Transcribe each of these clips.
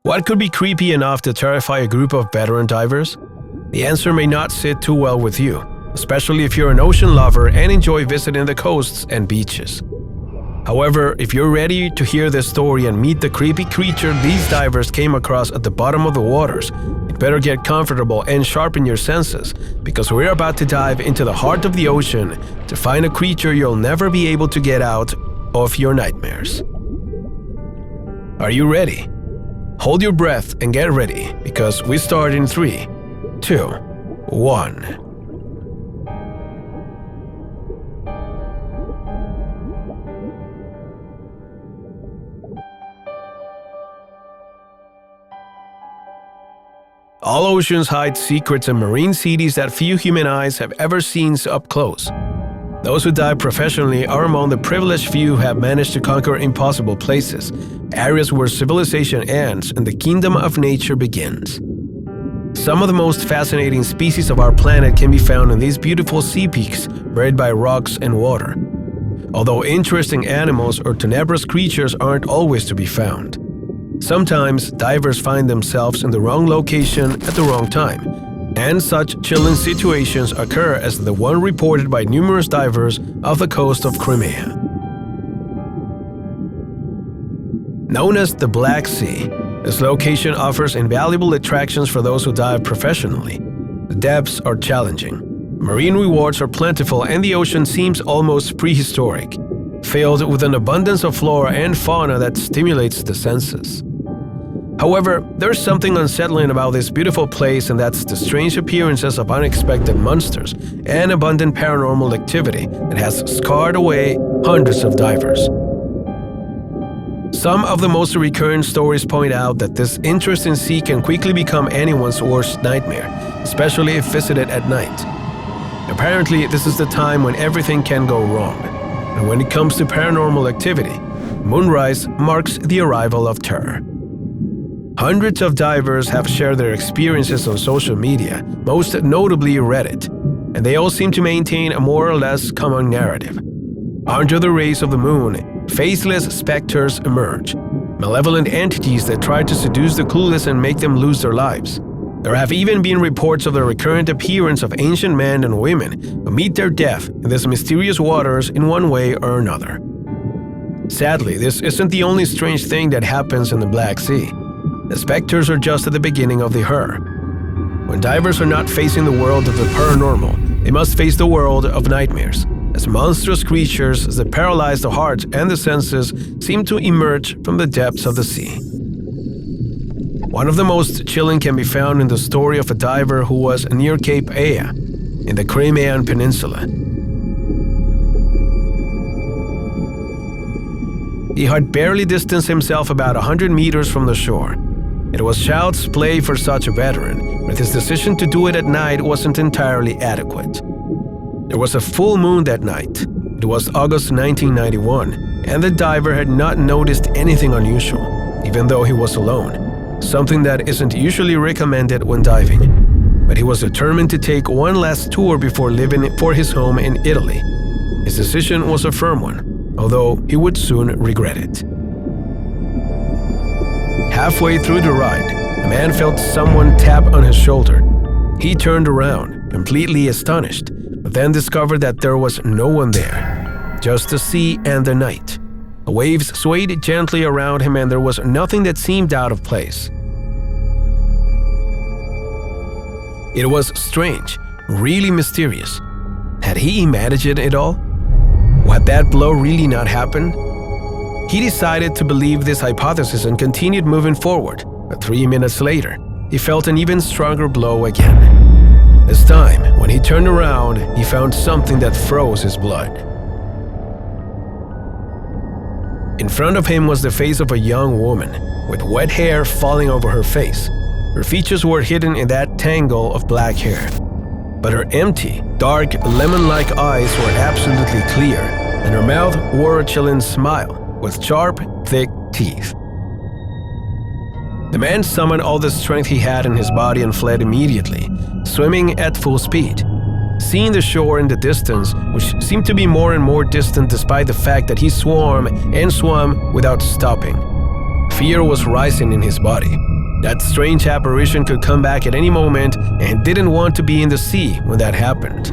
What could be creepy enough to terrify a group of veteran divers? The answer may not sit too well with you, especially if you're an ocean lover and enjoy visiting the coasts and beaches. However, if you're ready to hear this story and meet the creepy creature these divers came across at the bottom of the waters, you'd better get comfortable and sharpen your senses, because we're about to dive into the heart of the ocean to find a creature you'll never be able to get out of your nightmares. Are you ready? Hold your breath and get ready, because we start in 3, 2, 1. All oceans hide secrets and marine cities that few human eyes have ever seen up close. Those who dive professionally are among the privileged few who have managed to conquer impossible places, areas where civilization ends and the kingdom of nature begins. Some of the most fascinating species of our planet can be found in these beautiful sea peaks buried by rocks and water. Although interesting animals or tenebrous creatures aren't always to be found. Sometimes divers find themselves in the wrong location at the wrong time, and such chilling situations occur as the one reported by numerous divers off the coast of Crimea. Known as the Black Sea, this location offers invaluable attractions for those who dive professionally. The depths are challenging, marine rewards are plentiful, and the ocean seems almost prehistoric, filled with an abundance of flora and fauna that stimulates the senses. However, there's something unsettling about this beautiful place, and that's the strange appearances of unexpected monsters and abundant paranormal activity that has scarred away hundreds of divers. Some of the most recurrent stories point out that this interesting sea can quickly become anyone's worst nightmare, especially if visited at night. Apparently, this is the time when everything can go wrong. And when it comes to paranormal activity, moonrise marks the arrival of terror. Hundreds of divers have shared their experiences on social media, most notably Reddit, and they all seem to maintain a more or less common narrative. Under the rays of the moon, faceless specters emerge, malevolent entities that try to seduce the clueless and make them lose their lives. There have even been reports of the recurrent appearance of ancient men and women who meet their death in these mysterious waters in one way or another. Sadly, this isn't the only strange thing that happens in the Black Sea. The specters are just at the beginning of the horror. When divers are not facing the world of the paranormal, they must face the world of nightmares, as monstrous creatures that paralyze the heart and the senses seem to emerge from the depths of the sea. One of the most chilling can be found in the story of a diver who was near Cape Aya, in the Crimean Peninsula. He had barely distanced himself about 100 meters from the shore. It was child's play for such a veteran, but his decision to do it at night wasn't entirely adequate. There was a full moon that night. It was August 1991, and the diver had not noticed anything unusual, even though he was alone, something that isn't usually recommended when diving. But he was determined to take one last tour before leaving for his home in Italy. His decision was a firm one, although he would soon regret it. Halfway through the ride, the man felt someone tap on his shoulder. He turned around, completely astonished, but then discovered that there was no one there, just the sea and the night. The waves swayed gently around him, and there was nothing that seemed out of place. It was strange, really mysterious. Had he imagined it all? Had that blow really not happened? He decided to believe this hypothesis and continued moving forward, but 3 minutes later, he felt an even stronger blow again. This time, when he turned around, he found something that froze his blood. In front of him was the face of a young woman, with wet hair falling over her face. Her features were hidden in that tangle of black hair. But her empty, dark, lemon-like eyes were absolutely clear, and her mouth wore a chilling smile, with sharp, thick teeth. The man summoned all the strength he had in his body and fled immediately, swimming at full speed. Seeing the shore in the distance, which seemed to be more and more distant despite the fact that he swam and swam without stopping. Fear was rising in his body. That strange apparition could come back at any moment and didn't want to be in the sea when that happened.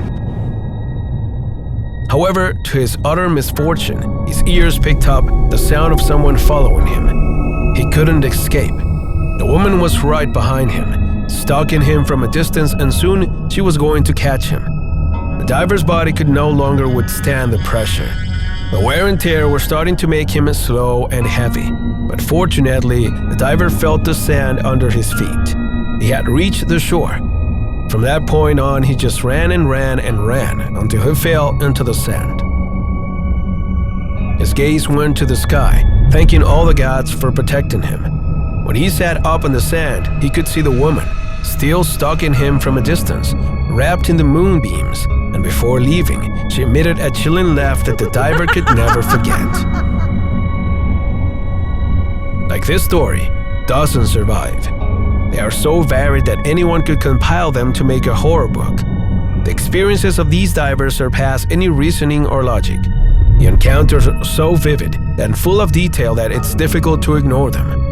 However, to his utter misfortune, his ears picked up the sound of someone following him. He couldn't escape. The woman was right behind him, stalking him from a distance, and soon she was going to catch him. The diver's body could no longer withstand the pressure. The wear and tear were starting to make him slow and heavy, but fortunately, the diver felt the sand under his feet. He had reached the shore. From that point on, he just ran and ran and ran until he fell into the sand. His gaze went to the sky, thanking all the gods for protecting him. When he sat up in the sand, he could see the woman, still stalking him from a distance, wrapped in the moonbeams, and before leaving, she emitted a chilling laugh that the diver could never forget. Like this story, dozens survive. They are so varied that anyone could compile them to make a horror book. The experiences of these divers surpass any reasoning or logic. The encounters are so vivid and full of detail that it's difficult to ignore them.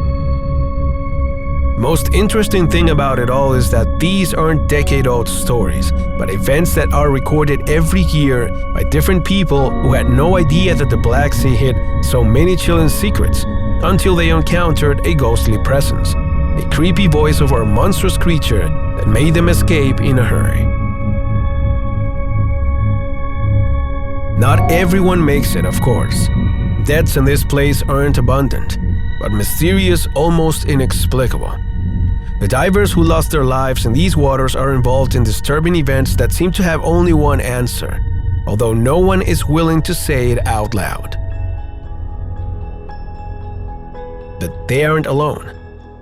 Most interesting thing about it all is that these aren't decade-old stories, but events that are recorded every year by different people who had no idea that the Black Sea hid so many chilling secrets until they encountered a ghostly presence, a creepy voice of a monstrous creature that made them escape in a hurry. Not everyone makes it, of course. Deaths in this place aren't abundant, but mysterious, almost inexplicable. The divers who lost their lives in these waters are involved in disturbing events that seem to have only one answer, although no one is willing to say it out loud. But they aren't alone.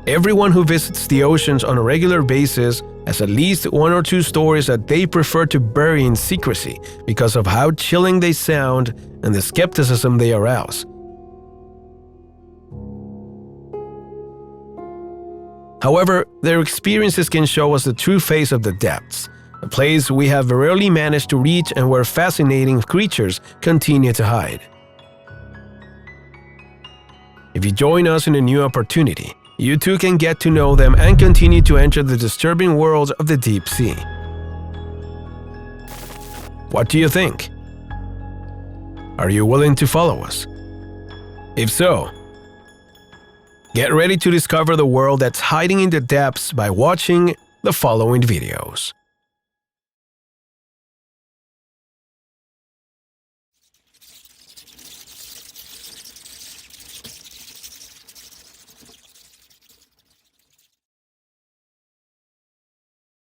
Everyone who visits the oceans on a regular basis has at least one or two stories that they prefer to bury in secrecy because of how chilling they sound and the skepticism they arouse. However, their experiences can show us the true face of the depths, a place we have rarely managed to reach and where fascinating creatures continue to hide. If you join us in a new opportunity, you too can get to know them and continue to enter the disturbing world of the deep sea. What do you think? Are you willing to follow us? If so, get ready to discover the world that's hiding in the depths by watching the following videos.